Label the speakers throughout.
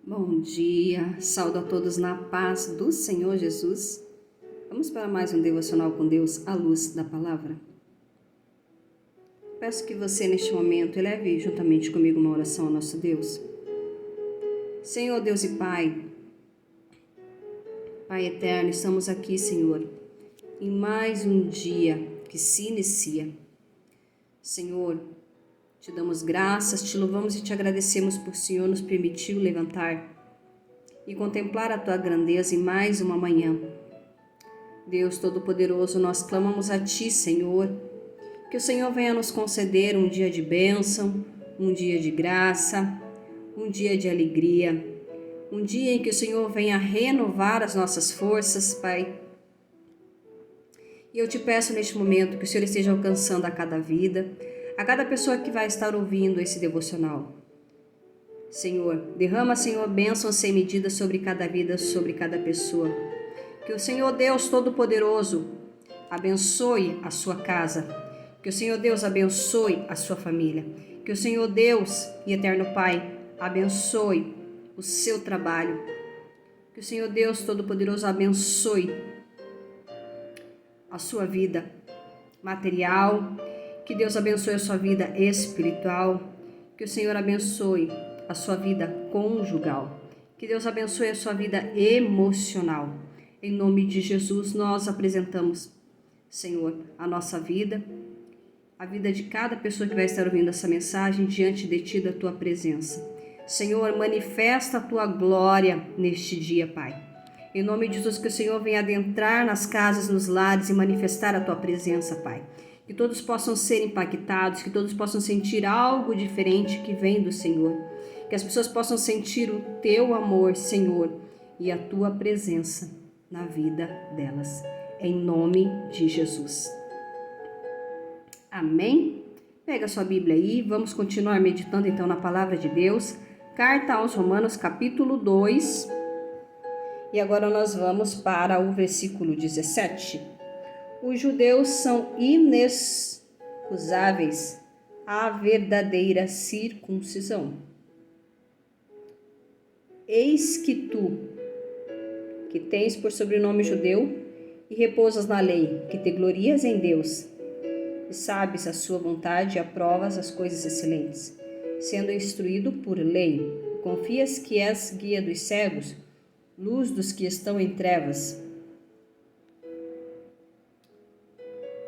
Speaker 1: Bom dia, saúdo a todos na paz do Senhor Jesus. Vamos para mais um devocional com Deus à luz da palavra. Peço que você neste momento eleve juntamente comigo uma oração ao nosso Deus. Senhor Deus e Pai, Pai eterno, estamos aqui, Senhor, em mais um dia que se inicia. Senhor, te damos graças, te louvamos e te agradecemos por o Senhor nos permitiu levantar e contemplar a Tua grandeza em mais uma manhã. Deus Todo-Poderoso, nós clamamos a Ti, Senhor, que o Senhor venha nos conceder um dia de bênção, um dia de graça, um dia de alegria, um dia em que o Senhor venha renovar as nossas forças, Pai. E eu te peço neste momento que o Senhor esteja alcançando a cada vida, a cada pessoa que vai estar ouvindo esse devocional. Senhor, derrama, Senhor, bênçãos sem medida sobre cada vida, sobre cada pessoa. Que o Senhor Deus Todo-Poderoso abençoe a sua casa. Que o Senhor Deus abençoe a sua família. Que o Senhor Deus e Eterno Pai abençoe o seu trabalho. Que o Senhor Deus Todo-Poderoso abençoe a sua vida material. Que Deus abençoe a sua vida espiritual. Que o Senhor abençoe a sua vida conjugal. Que Deus abençoe a sua vida emocional. Em nome de Jesus, nós apresentamos, Senhor, a nossa vida, a vida de cada pessoa que vai estar ouvindo essa mensagem diante de Ti, da Tua presença. Senhor, manifesta a Tua glória neste dia, Pai. Em nome de Jesus, que o Senhor venha adentrar nas casas, nos lares e manifestar a Tua presença, Pai. Que todos possam ser impactados, que todos possam sentir algo diferente que vem do Senhor. Que as pessoas possam sentir o Teu amor, Senhor, e a Tua presença na vida delas. Em nome de Jesus. Amém? Pega sua Bíblia aí, vamos continuar meditando então na palavra de Deus. Carta aos Romanos, capítulo 2. E agora nós vamos para o versículo 17. Os judeus são inexcusáveis à verdadeira circuncisão. Eis que tu, que tens por sobrenome judeu, e repousas na lei, que te glorias em Deus, e sabes a sua vontade e aprovas as coisas excelentes, sendo instruído por lei, confias que és guia dos cegos, luz dos que estão em trevas,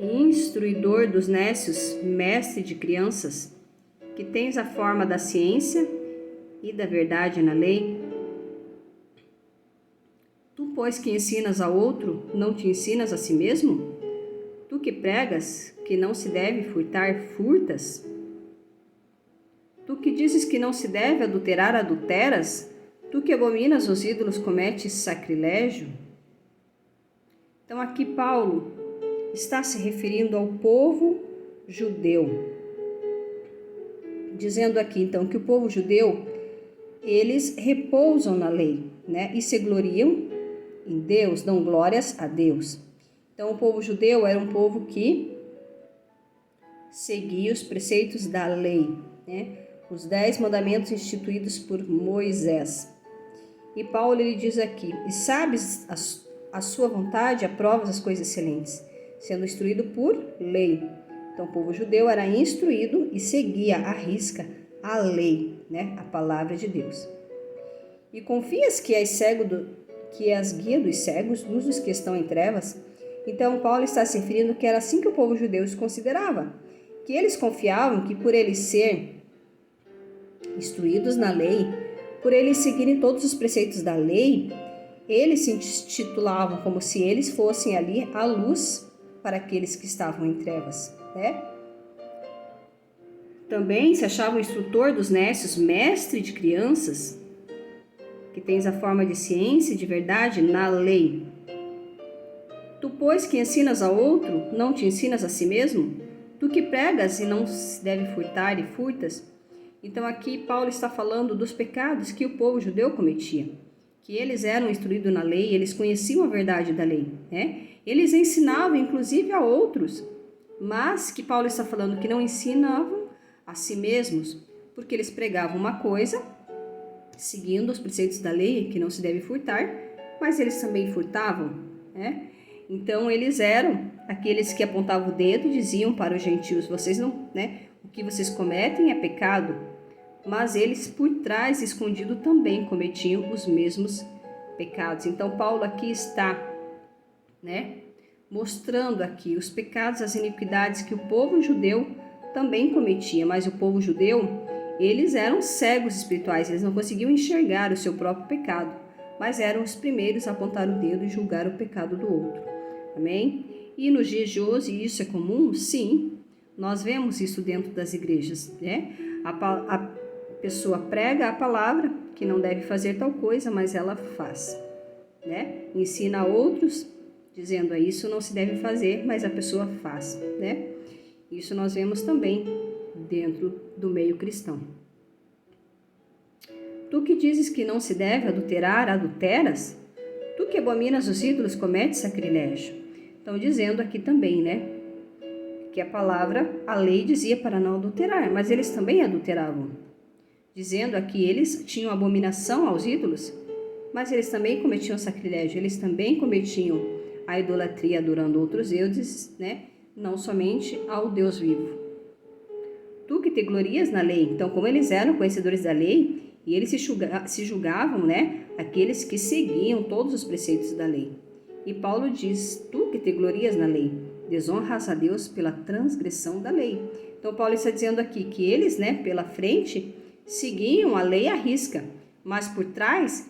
Speaker 1: instruidor dos nécios, mestre de crianças, que tens a forma da ciência e da verdade na lei. Tu, pois, que ensinas a outro, não te ensinas a si mesmo? Tu que pregas que não se deve furtar, furtas? Tu que dizes que não se deve adulterar, adulteras? Tu que abominas os ídolos, cometes sacrilégio? Então aqui Paulo está se referindo ao povo judeu, dizendo aqui então que o povo judeu, eles repousam na lei, né? E se gloriam em Deus, dão glórias a Deus. Então o povo judeu era um povo que seguia os preceitos da lei, né? Os 10 mandamentos instituídos por Moisés. E Paulo ele diz aqui, e sabes a sua vontade, aprovas as coisas excelentes, sendo instruído por lei. Então o povo judeu era instruído e seguia à risca a lei, né? A palavra de Deus. E confias que és que és guia dos cegos, luz dos que estão em trevas? Então Paulo está se referindo que era assim que o povo judeu se considerava, que eles confiavam que por eles ser instruídos na lei, por eles seguirem todos os preceitos da lei, eles se intitulavam como se eles fossem ali a luz para aqueles que estavam em trevas, né? Também se achava o instrutor dos nécios, mestre de crianças, que tens a forma de ciência e de verdade na lei. Tu, pois, que ensinas a outro, não te ensinas a si mesmo? Tu que pregas e não se deve furtar e furtas? Então aqui Paulo está falando dos pecados que o povo judeu cometia, que eles eram instruídos na lei, eles conheciam a verdade da lei, né? Eles ensinavam inclusive a outros, mas que Paulo está falando que não ensinavam a si mesmos, porque eles pregavam uma coisa seguindo os preceitos da lei, que não se deve furtar, mas eles também furtavam, né? Então eles eram aqueles que apontavam o dedo e diziam para os gentios: vocês não, né? O que vocês cometem é pecado. Mas eles por trás, escondido, também cometiam os mesmos pecados. Então Paulo aqui está, né, mostrando aqui os pecados, as iniquidades que o povo judeu também cometia, mas o povo judeu, eles eram cegos espirituais, eles não conseguiam enxergar o seu próprio pecado, mas eram os primeiros a apontar o dedo e julgar o pecado do outro. Amém? E nos dias de hoje isso é comum? Sim, nós vemos isso dentro das igrejas, né? A pessoa prega a palavra que não deve fazer tal coisa, mas ela faz, né? Ensina a outros dizendo: isso não se deve fazer, mas a pessoa faz, né? Isso nós vemos também dentro do meio cristão. Tu que dizes que não se deve adulterar, adulteras? Tu que abominas os ídolos, cometes sacrilégio. Então, dizendo aqui também, né, que a palavra, a lei dizia para não adulterar, mas eles também adulteravam. Dizendo aqui, eles tinham abominação aos ídolos, mas eles também cometiam sacrilégio, eles também cometiam a idolatria adorando outros deuses, né, não somente ao Deus vivo. Tu que te glorias na lei, então como eles eram conhecedores da lei, e eles se julgavam, né, aqueles que seguiam todos os preceitos da lei. E Paulo diz: tu que te glorias na lei, desonras a Deus pela transgressão da lei. Então Paulo está dizendo aqui que eles, né, pela frente, seguiam a lei à risca, mas por trás,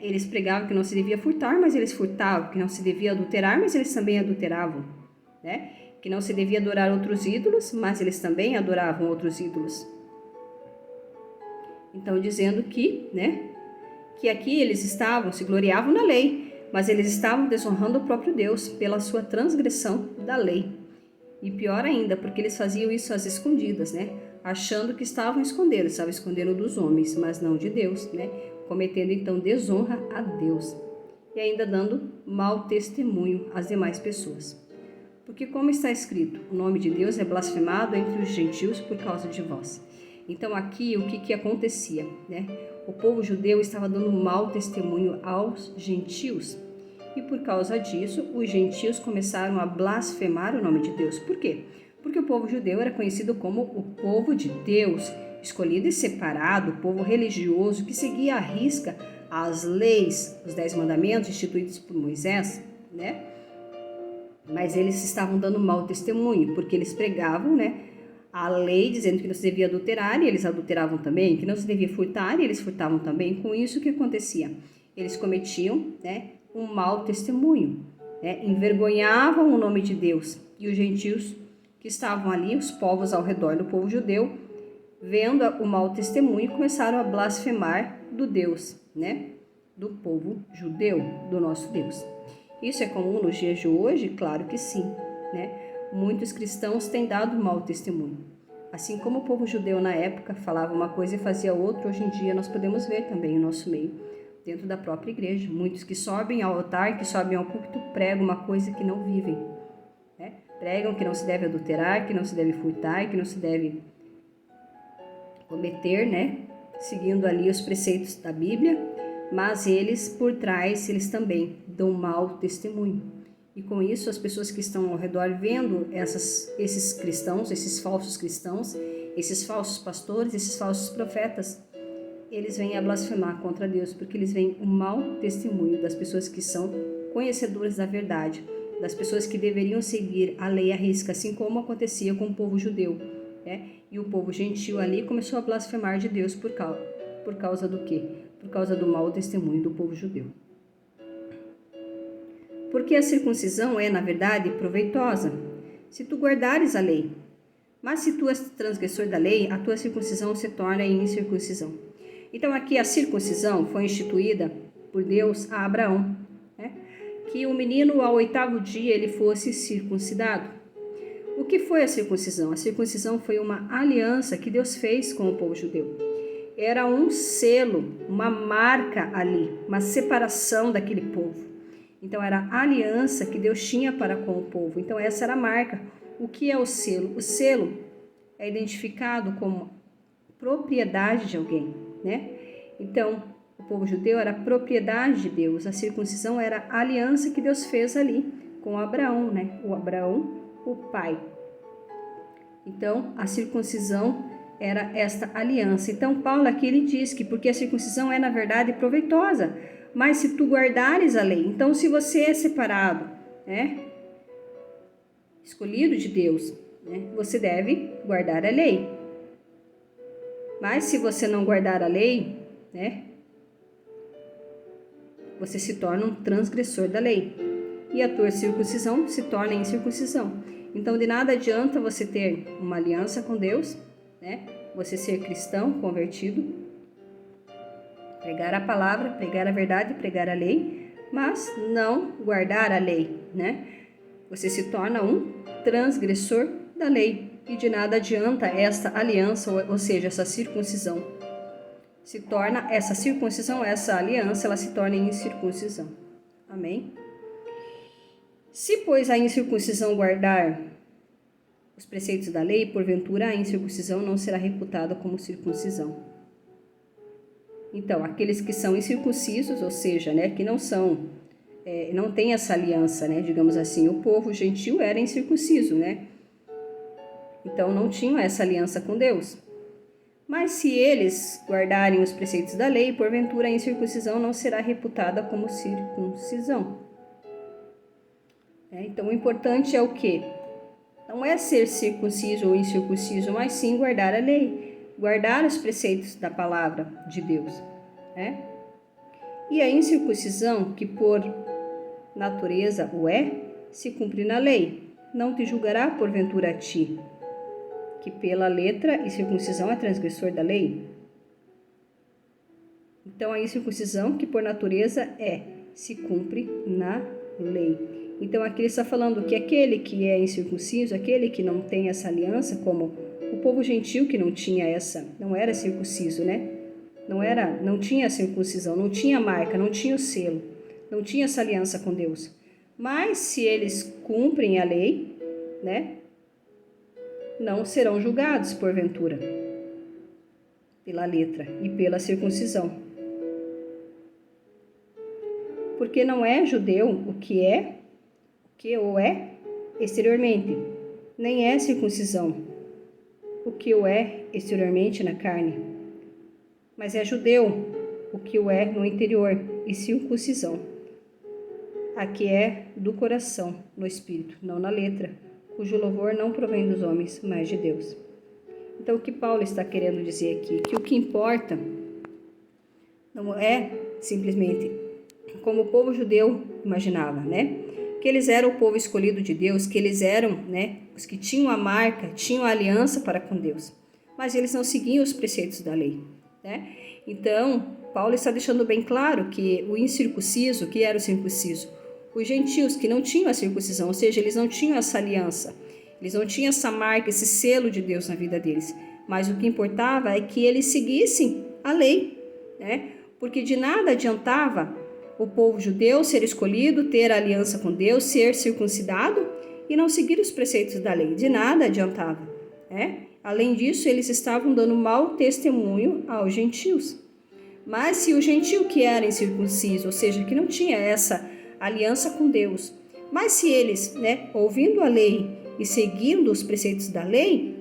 Speaker 1: eles pregavam que não se devia furtar, mas eles furtavam, que não se devia adulterar, mas eles também adulteravam, né? Que não se devia adorar outros ídolos, mas eles também adoravam outros ídolos. Então, dizendo que, né, que aqui eles estavam, se gloriavam na lei, mas eles estavam desonrando o próprio Deus pela sua transgressão da lei. E pior ainda, porque eles faziam isso às escondidas, né? Achando que estavam escondendo dos homens, mas não de Deus, né? Cometendo então desonra a Deus e ainda dando mau testemunho às demais pessoas. Porque como está escrito, o nome de Deus é blasfemado entre os gentios por causa de vós. Então aqui o que acontecia, né? O povo judeu estava dando mau testemunho aos gentios. E por causa disso, os gentios começaram a blasfemar o nome de Deus. Por quê? Porque o povo judeu era conhecido como o povo de Deus, escolhido e separado, o povo religioso que seguia à risca as leis, os 10 mandamentos instituídos por Moisés, né? Mas eles estavam dando mau testemunho, porque eles pregavam, né, a lei dizendo que não se devia adulterar, e eles adulteravam também, que não se devia furtar, e eles furtavam também. Com isso, o que acontecia? Eles cometiam, né, um mau testemunho, né, envergonhavam o nome de Deus. E os gentios que estavam ali, os povos ao redor do povo judeu, vendo o mau testemunho, começaram a blasfemar do Deus, né, do povo judeu, do nosso Deus. Isso é comum nos dias de hoje? Claro que sim, né? Muitos cristãos têm dado mau testemunho. Assim como o povo judeu na época falava uma coisa e fazia outra, hoje em dia nós podemos ver também no nosso meio, dentro da própria igreja. Muitos que sobem ao altar, que sobem ao púlpito, pregam uma coisa que não vivem, né? Pregam que não se deve adulterar, que não se deve furtar, que não se deve cometer, né? Seguindo ali os preceitos da Bíblia, mas eles, por trás, eles também dão mau testemunho. E com isso, as pessoas que estão ao redor vendo esses cristãos, esses falsos cristãos, esses falsos pastores, esses falsos profetas, eles vêm a blasfemar contra Deus, porque eles veem o mau testemunho das pessoas que são conhecedoras da verdade, das pessoas que deveriam seguir a lei à risca, assim como acontecia com o povo judeu, né? E o povo gentil ali começou a blasfemar de Deus por causa do quê? Por causa do mau testemunho do povo judeu. Porque a circuncisão é, na verdade, proveitosa, se tu guardares a lei. Mas se tu és transgressor da lei, a tua circuncisão se torna em incircuncisão. Então aqui a circuncisão foi instituída por Deus a Abraão, né? Que o menino ao 8º dia ele fosse circuncidado. O que foi a circuncisão? A circuncisão foi uma aliança que Deus fez com o povo judeu. Era um selo, uma marca ali, uma separação daquele povo. Então era a aliança que Deus tinha para com o povo. Então essa era a marca. O que é o selo? O selo é identificado como propriedade de alguém, né? Então, o povo judeu era propriedade de Deus. A circuncisão era a aliança que Deus fez ali com Abraão, né? O Abraão, o pai. Então, a circuncisão era esta aliança. Então, Paulo aqui ele diz que porque a circuncisão é, na verdade, proveitosa, mas se tu guardares a lei. Então, se você é separado, né? Escolhido de Deus, né? Você deve guardar a lei. Mas se você não guardar a lei, né? Você se torna um transgressor da lei. E a tua circuncisão se torna incircuncisão. Então, de nada adianta você ter uma aliança com Deus, né? Você ser cristão, convertido, pregar a palavra, pregar a verdade, pregar a lei, mas não guardar a lei, né? Você se torna um transgressor da lei. E de nada adianta esta aliança, ou seja, essa circuncisão. Essa circuncisão, essa aliança, ela se torna incircuncisão. Amém? Se, pois, a incircuncisão guardar os preceitos da lei, porventura a incircuncisão não será reputada como circuncisão. Então, aqueles que são incircuncisos, ou seja, né, que não são, não tem essa aliança, né, digamos assim, o povo gentil era incircunciso, né? Então, não tinham essa aliança com Deus. Mas se eles guardarem os preceitos da lei, porventura a incircuncisão não será reputada como circuncisão. Então, o importante é o quê? Não é ser circunciso ou incircunciso, mas sim guardar a lei, guardar os preceitos da palavra de Deus. E a incircuncisão, que por natureza o é, se cumpre na lei. Não te julgará porventura a ti, que pela letra e circuncisão é transgressor da lei. Então, a incircuncisão, que por natureza é, se cumpre na lei. Então, aqui ele está falando que aquele que é incircunciso, aquele que não tem essa aliança, como o povo gentil que não era circunciso, né? Não tinha a circuncisão, não tinha a marca, não tinha o selo, não tinha essa aliança com Deus. Mas se eles cumprem a lei, né? Não serão julgados porventura pela letra e pela circuncisão. Porque não é judeu o que o é exteriormente, nem é circuncisão o que o é exteriormente na carne, mas é judeu o que o é no interior, e circuncisão a que é do coração, no espírito, não na letra, cujo louvor não provém dos homens, mas de Deus. Então, o que Paulo está querendo dizer aqui? Que o que importa não é simplesmente como o povo judeu imaginava, né? Que eles eram o povo escolhido de Deus, que eles eram, né, os que tinham a marca, tinham a aliança para com Deus, mas eles não seguiam os preceitos da lei, né? Então, Paulo está deixando bem claro que o incircunciso, que era o circunciso, os gentios que não tinham a circuncisão, ou seja, eles não tinham essa aliança, eles não tinham essa marca, esse selo de Deus na vida deles, mas o que importava é que eles seguissem a lei, né? Porque de nada adiantava o povo judeu ser escolhido, ter aliança com Deus, ser circuncidado e não seguir os preceitos da lei. De nada adiantava, né? Além disso, eles estavam dando mau testemunho aos gentios. Mas se o gentio que era incircunciso, ou seja, que não tinha essa aliança com Deus, mas se eles, né, ouvindo a lei e seguindo os preceitos da lei,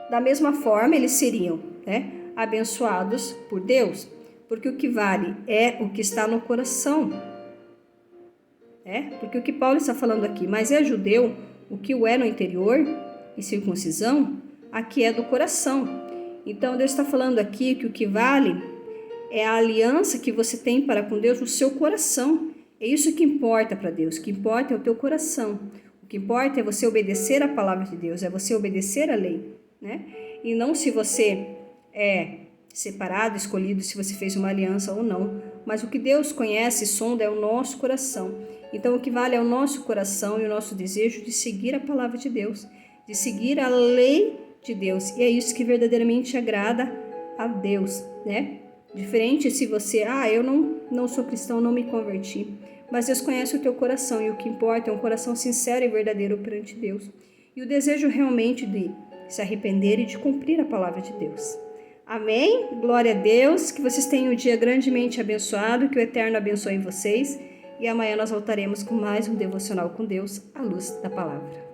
Speaker 1: da mesma forma eles seriam, né, abençoados por Deus. Porque o que vale é o que está no coração. Porque o que Paulo está falando aqui, mas é judeu o que o é no interior, e circuncisão, a que é do coração. Então, Deus está falando aqui que o que vale é a aliança que você tem para com Deus no seu coração. É isso que importa para Deus, o que importa é o teu coração. O que importa é você obedecer a palavra de Deus, é você obedecer a lei, né? E não se você é separado, escolhido, se você fez uma aliança ou não, mas o que Deus conhece e sonda é o nosso coração. Então o que vale é o nosso coração e o nosso desejo de seguir a palavra de Deus, de seguir a lei de Deus, e é isso que verdadeiramente agrada a Deus, né? Diferente se você, eu não sou cristão, não me converti, mas Deus conhece o teu coração e o que importa é um coração sincero e verdadeiro perante Deus, e o desejo realmente de se arrepender e de cumprir a palavra de Deus. Amém? Glória a Deus. Que vocês tenham um dia grandemente abençoado. Que o Eterno abençoe vocês. E amanhã nós voltaremos com mais um devocional com Deus, à luz da palavra.